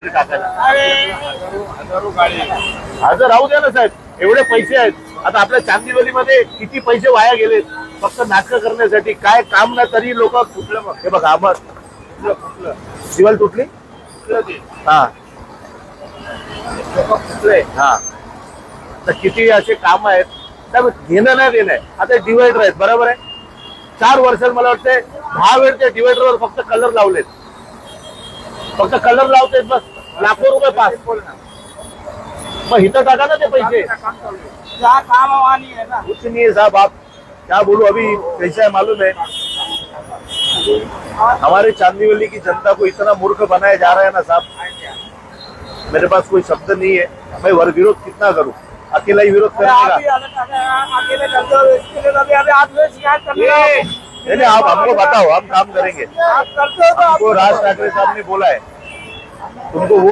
हजार राहू द्या ना साहेब, एवढे पैसे आहेत. आता आपल्या चांदिवलीमध्ये किती पैसे वाया गेलेत फक्त नाटकं करण्यासाठी. काय काम ना तरी लोक कुठलं बघ. हे बघा आमर दिवाल तुटली हा हा. तर किती असे काम आहेत घेणं नाही देणं आहे. आता डिवायडर आहेत बरोबर आहे. 4 वर्षात मला वाटतंय 10 वेळ त्या डिवायडरवर फक्त कलर लावलेत. फक्त कलर लावतेत बस. लाखो रुपये पास. मग इथं टाका ना ते पैसे. कुछ नहीं है साहब, आप क्या बोलूं. अभी कैसा है मालूम है, हमारे चांदीवली की जनता को इतना मूर्ख बनाया जा रहा है ना साहब. मेरे पास कोई शब्द नहीं है. मैं विरोध कितना करूं, अकेला ही विरोध करेगा. नहीं आप हमको बताओ, हम काम करेंगे. हमको राज ठाकरे साहब ने बोला है तुमको